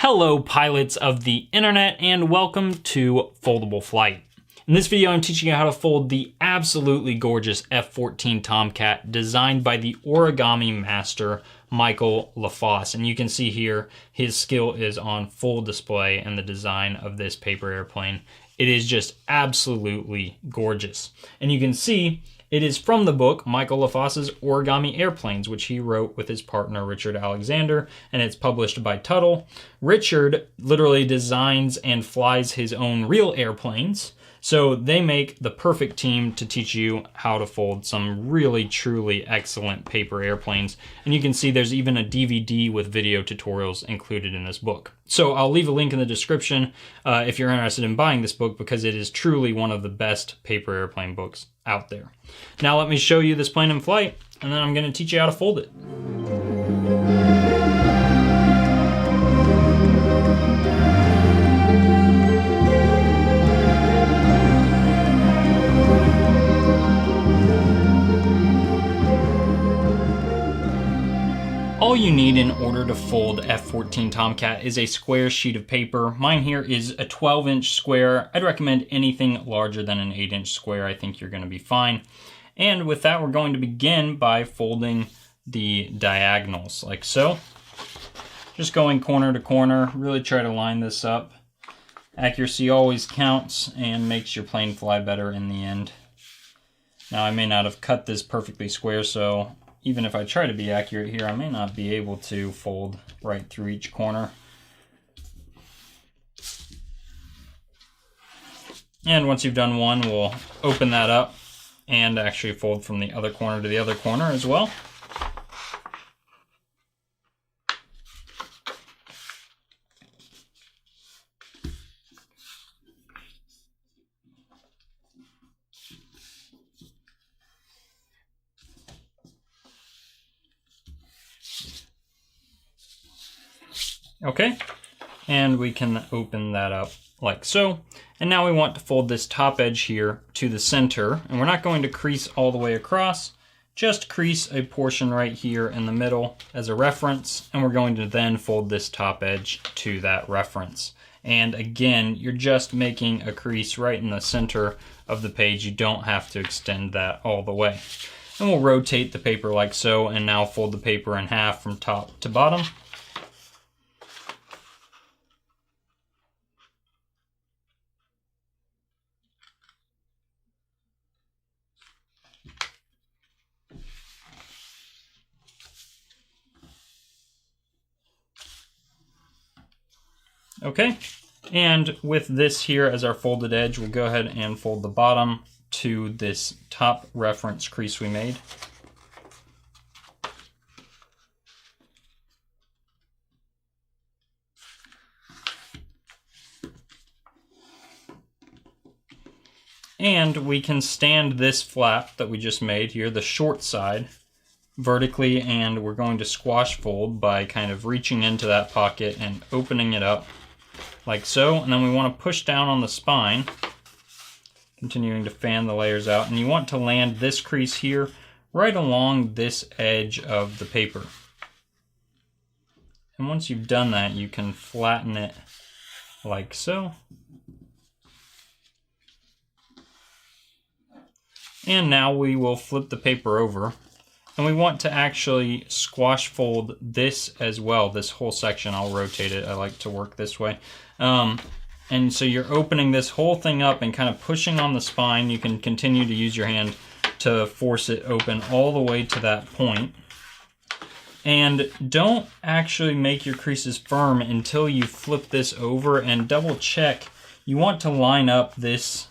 Hello pilots of the internet and welcome to Foldable Flight. In this video I'm teaching you how to fold the absolutely gorgeous F-14 Tomcat designed by the Origami master Michael LaFosse. And you can see here his skill is on full display in the design of this paper airplane. It is just absolutely gorgeous. And you can see it is from the book Michael LaFosse's Origami Airplanes, which he wrote with his partner Richard Alexander, and it's published by Petal. Richard literally designs and flies his own real airplanes, so they make the perfect team to teach you how to fold some really truly excellent paper airplanes. And you can see there's even a DVD with video tutorials included in this book. So I'll leave a link in the description if you're interested in buying this book, because it is truly one of the best paper airplane books out there. Now let me show you this plane in flight, and then I'm going to teach you how to fold it. All you need in order to fold F-14 Tomcat is a square sheet of paper. Mine here is a 12-inch square. I'd recommend anything larger than an 8-inch square. I think you're going to be fine. And with that, we're going to begin by folding the diagonals, like so. Just going corner to corner. Really try to line this up. Accuracy always counts and makes your plane fly better in the end. Now, I may not have cut this perfectly square, so even if I try to be accurate here, I may not be able to fold right through each corner. And once you've done one, we'll open that up and actually fold from the other corner to the other corner as well. Okay, and we can open that up like so. And now we want to fold this top edge here to the center, and we're not going to crease all the way across, just crease a portion right here in the middle as a reference, and we're going to then fold this top edge to that reference. And again, you're just making a crease right in the center of the page. You don't have to extend that all the way. And we'll rotate the paper like so, and now fold the paper in half from top to bottom. Okay, and with this here as our folded edge, we'll go ahead and fold the bottom to this top reference crease we made. And we can stand this flap that we just made here, the short side, vertically, and we're going to squash fold by kind of reaching into that pocket and opening it up like so. And then we want to push down on the spine, continuing to fan the layers out, and you want to land this crease here right along this edge of the paper. And once you've done that, you can flatten it like so. And now we will flip the paper over, and we want to actually squash fold this as well, this whole section. I'll rotate it, I like to work this way. And so you're opening this whole thing up and kind of pushing on the spine. You can continue to use your hand to force it open all the way to that point. And don't actually make your creases firm until you flip this over, and double check. You want to line up this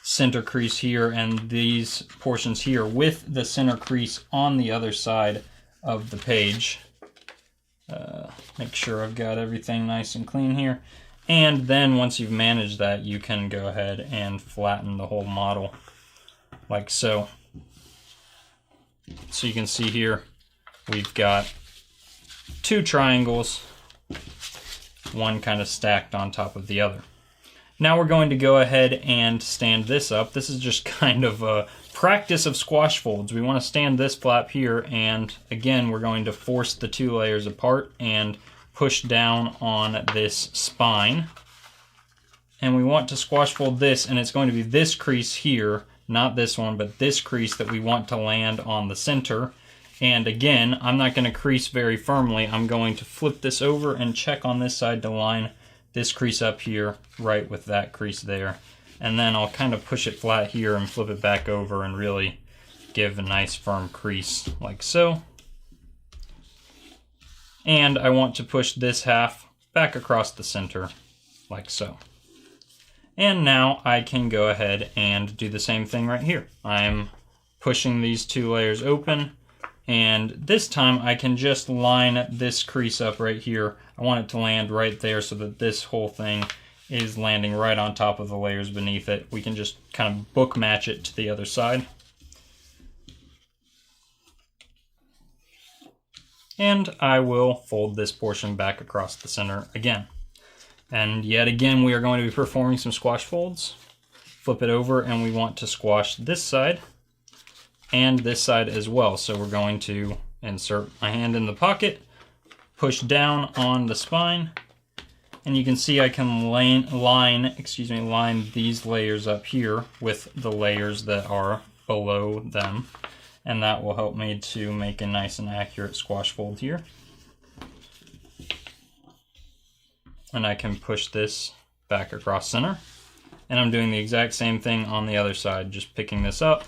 center crease here and these portions here with the center crease on the other side of the page. Make sure I've got everything nice and clean here. And then once you've managed that, you can go ahead and flatten the whole model like so. So you can see here we've got two triangles, one kind of stacked on top of the other. Now we're going to go ahead and stand this up. This is just kind of a practice of squash folds. We want to stand this flap here, and again, we're going to force the two layers apart and push down on this spine. And we want to squash fold this, and it's going to be this crease here, not this one, but this crease that we want to land on the center. And again, I'm not going to crease very firmly. I'm going to flip this over and check on this side to line this crease up here right with that crease there. And then I'll kind of push it flat here and flip it back over and really give a nice firm crease like so. And I want to push this half back across the center like so. And now I can go ahead and do the same thing right here. I'm pushing these two layers open, and this time I can just line this crease up right here. I want it to land right there so that this whole thing is landing right on top of the layers beneath it. We can just kind of book match it to the other side. And I will fold this portion back across the center again. And yet again, we are going to be performing some squash folds. Flip it over, and we want to squash this side and this side as well. So we're going to insert my hand in the pocket, push down on the spine, and you can see I can line these layers up here with the layers that are below them. And that will help me to make a nice and accurate squash fold here. And I can push this back across center. And I'm doing the exact same thing on the other side, just picking this up,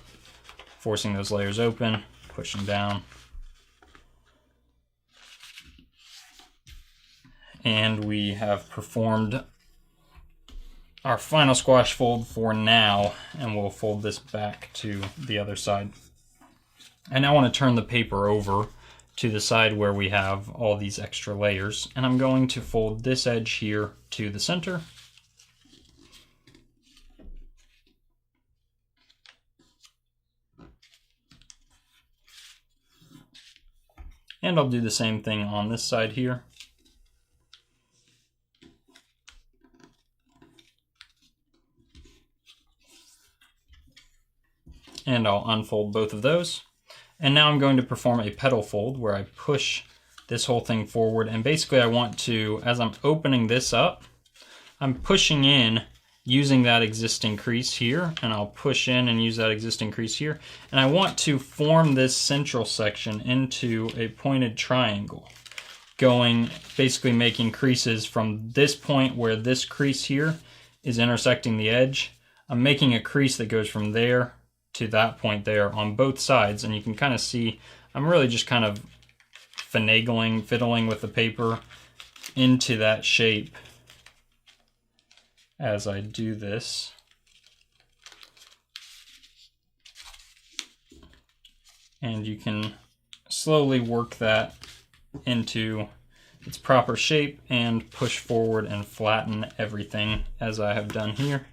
forcing those layers open, pushing down. And we have performed our final squash fold for now, and we'll fold this back to the other side. I now want to turn the paper over to the side where we have all these extra layers, and I'm going to fold this edge here to the center. And I'll do the same thing on this side here. And I'll unfold both of those. And now I'm going to perform a petal fold where I push this whole thing forward. And basically I want to, as I'm opening this up, I'm pushing in using that existing crease here, and I'll push in and use that existing crease here. And I want to form this central section into a pointed triangle, basically making creases from this point where this crease here is intersecting the edge. I'm making a crease that goes from there to that point there on both sides, and you can kind of see I'm really just kind of fiddling with the paper into that shape as I do this. And you can slowly work that into its proper shape and push forward and flatten everything as I have done here.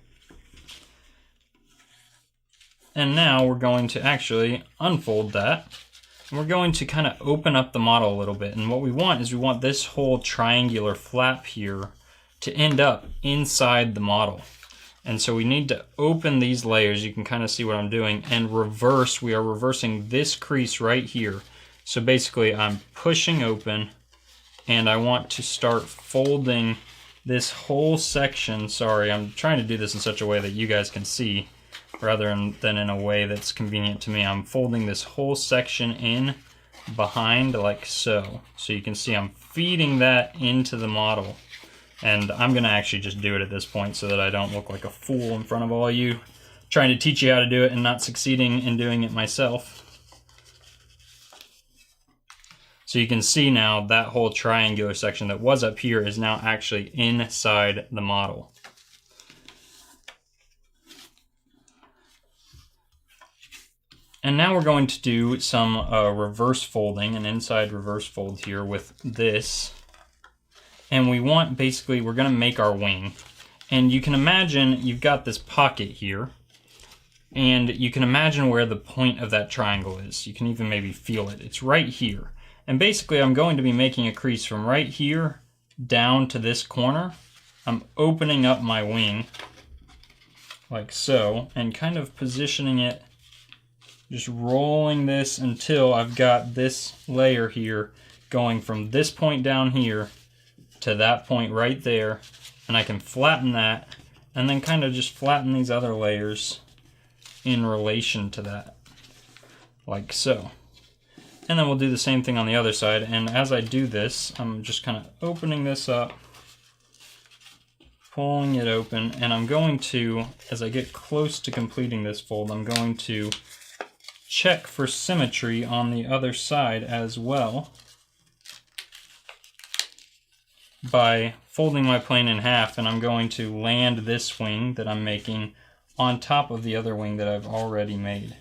And now we're going to actually unfold that. And we're going to kind of open up the model a little bit. And what we want is we want this whole triangular flap here to end up inside the model. And so we need to open these layers. You can kind of see what I'm doing, and reverse. We are reversing this crease right here. So basically I'm pushing open, and I want to start folding this whole section. Sorry, I'm trying to do this in such a way that you guys can see, rather than in a way that's convenient to me. I'm folding this whole section in behind like so. So you can see I'm feeding that into the model. And I'm going to actually just do it at this point so that I don't look like a fool in front of all you, trying to teach you how to do it and not succeeding in doing it myself. So you can see now that whole triangular section that was up here is now actually inside the model. And now we're going to do some reverse folding, an inside reverse fold here with this. And we want, basically, we're going to make our wing. And you can imagine you've got this pocket here. And you can imagine where the point of that triangle is. You can even maybe feel it. It's right here. And basically, I'm going to be making a crease from right here down to this corner. I'm opening up my wing like so, and kind of positioning it, just rolling this until I've got this layer here going from this point down here to that point right there, and I can flatten that, and then kind of just flatten these other layers in relation to that, like so. And then we'll do the same thing on the other side, and as I do this, I'm just kind of opening this up, pulling it open, and I'm going to, as I get close to completing this fold, I'm going to check for symmetry on the other side as well by folding my plane in half, and I'm going to land this wing that I'm making on top of the other wing that I've already made.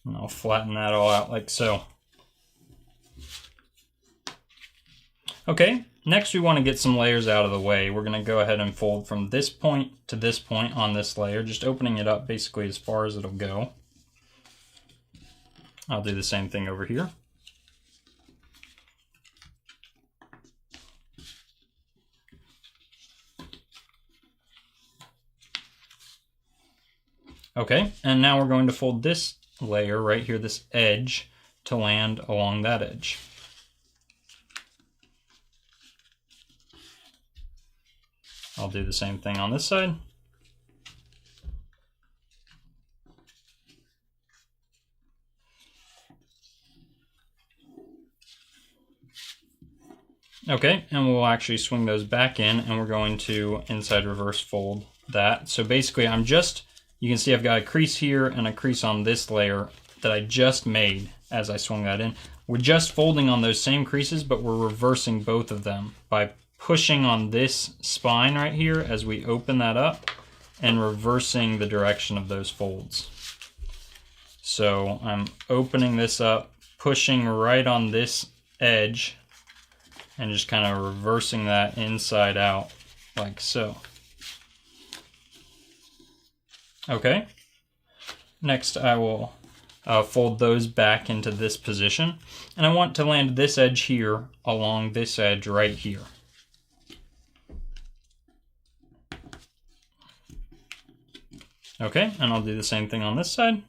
And I'll flatten that all out like so. Okay, next we want to get some layers out of the way. We're going to go ahead and fold from this point to this point on this layer, just opening it up basically as far as it'll go. I'll do the same thing over here. Okay, and now we're going to fold this layer right here, this edge, to land along that edge. I'll do the same thing on this side. Okay, and we'll actually swing those back in, and we're going to inside reverse fold that. So basically you can see I've got a crease here and a crease on this layer that I just made as I swung that in. We're just folding on those same creases, but we're reversing both of them by pushing on this spine right here as we open that up and reversing the direction of those folds. So I'm opening this up, pushing right on this edge, and just kind of reversing that inside out like so. Okay, next I will fold those back into this position, and I want to land this edge here along this edge right here. Okay, and I'll do the same thing on this side.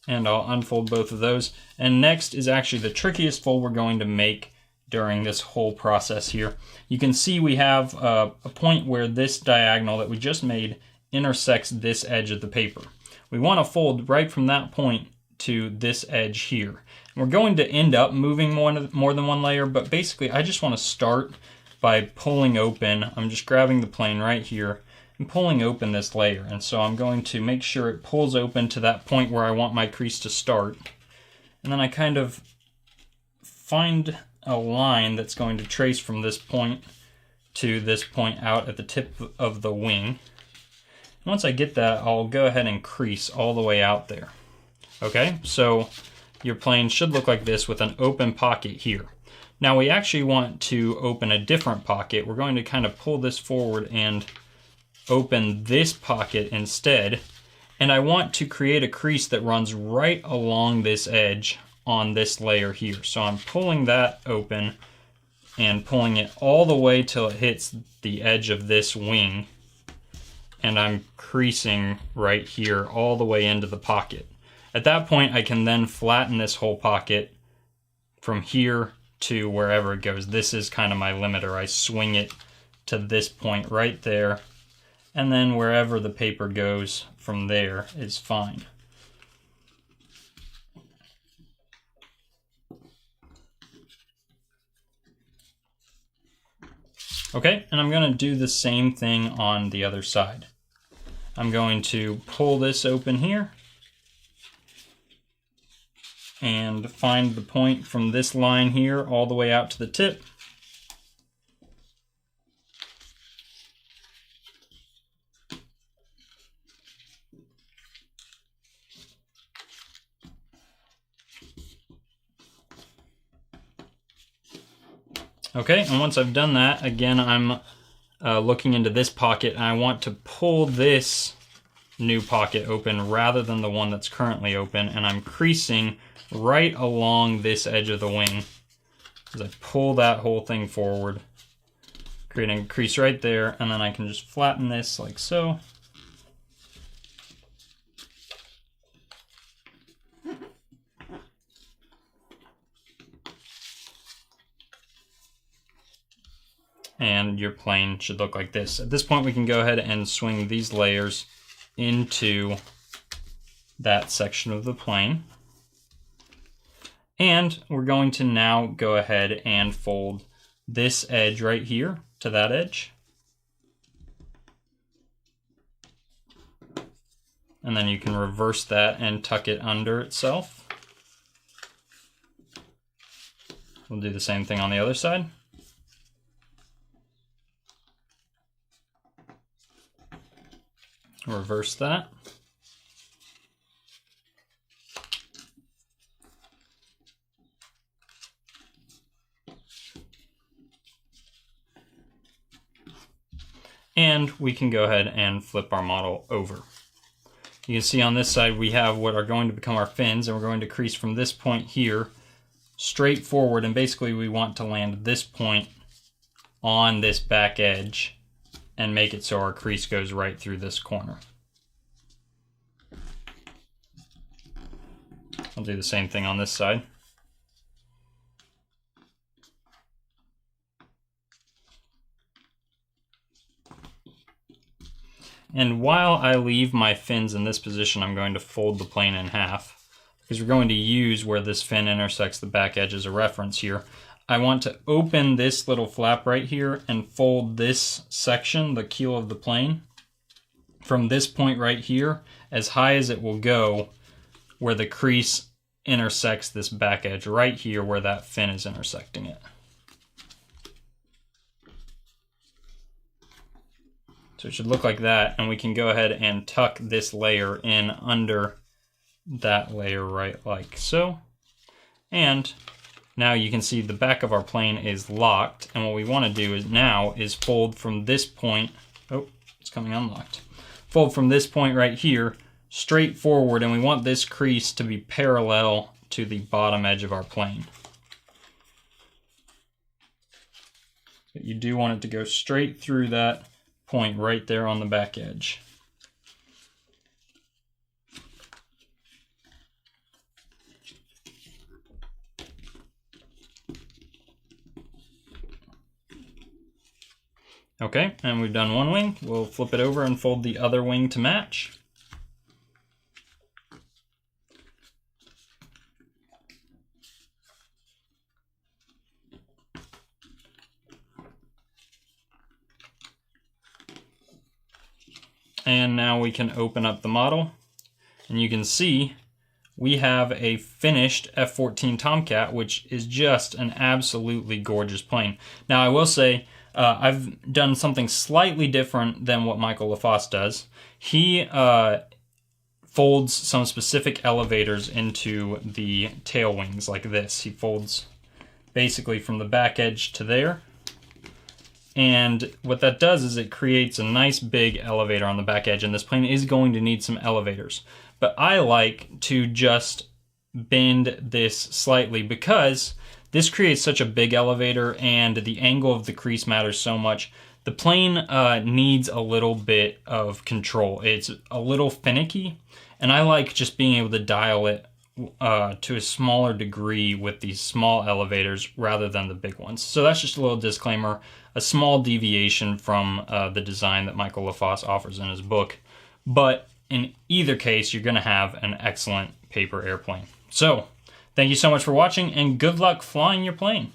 And I'll unfold both of those. And next is actually the trickiest fold we're going to make during this whole process here. You can see we have a point where this diagonal that we just made intersects this edge of the paper. We want to fold right from that point to this edge here. And we're going to end up moving more than one layer, but basically I just want to start by pulling open. I'm just grabbing the plane right here and pulling open this layer. And so I'm going to make sure it pulls open to that point where I want my crease to start. And then I kind of find a line that's going to trace from this point to this point out at the tip of the wing. And once I get that, I'll go ahead and crease all the way out there. Okay, so your plane should look like this with an open pocket here. Now we actually want to open a different pocket. We're going to kind of pull this forward and open this pocket instead. And I want to create a crease that runs right along this edge on this layer here. So I'm pulling that open and pulling it all the way till it hits the edge of this wing. And I'm creasing right here all the way into the pocket. At that point, I can then flatten this whole pocket from here to wherever it goes. This is kind of my limiter. I swing it to this point right there, and then wherever the paper goes from there is fine. Okay, and I'm going to do the same thing on the other side. I'm going to pull this open here and find the point from this line here all the way out to the tip. Okay, and once I've done that, again, I'm looking into this pocket, and I want to pull this new pocket open rather than the one that's currently open, and I'm creasing right along this edge of the wing as I pull that whole thing forward, creating a crease right there, and then I can just flatten this like so. And your plane should look like this. At this point, we can go ahead and swing these layers into that section of the plane. And we're going to now go ahead and fold this edge right here to that edge. And then you can reverse that and tuck it under itself. We'll do the same thing on the other side. Reverse that. And we can go ahead and flip our model over. You can see on this side we have what are going to become our fins, and we're going to crease from this point here straight forward, and basically we want to land this point on this back edge and make it so our crease goes right through this corner. I'll do the same thing on this side. And while I leave my fins in this position, I'm going to fold the plane in half, because we're going to use where this fin intersects the back edge as a reference here. I want to open this little flap right here and fold this section, the keel of the plane, from this point right here as high as it will go, where the crease intersects this back edge right here where that fin is intersecting it. So it should look like that, and we can go ahead and tuck this layer in under that layer right like so. And now you can see the back of our plane is locked, and what we want to do is now is fold from this point. Oh, it's coming unlocked. Fold from this point right here straight forward, and we want this crease to be parallel to the bottom edge of our plane. But you do want it to go straight through that point right there on the back edge. Okay, and we've done one wing. We'll flip it over and fold the other wing to match. And now we can open up the model, and you can see we have a finished F-14 Tomcat, which is just an absolutely gorgeous plane. Now I will say, I've done something slightly different than what Michael LaFosse does. He folds some specific elevators into the tail wings like this. He folds basically from the back edge to there. And what that does is it creates a nice big elevator on the back edge, and this plane is going to need some elevators. But I like to just bend this slightly because this creates such a big elevator and the angle of the crease matters so much. The plane needs a little bit of control. It's a little finicky, and I like just being able to dial it to a smaller degree with these small elevators rather than the big ones. So that's just a little disclaimer, a small deviation from the design that Michael LaFosse offers in his book. But in either case, you're going to have an excellent paper airplane. So thank you so much for watching, and good luck flying your plane.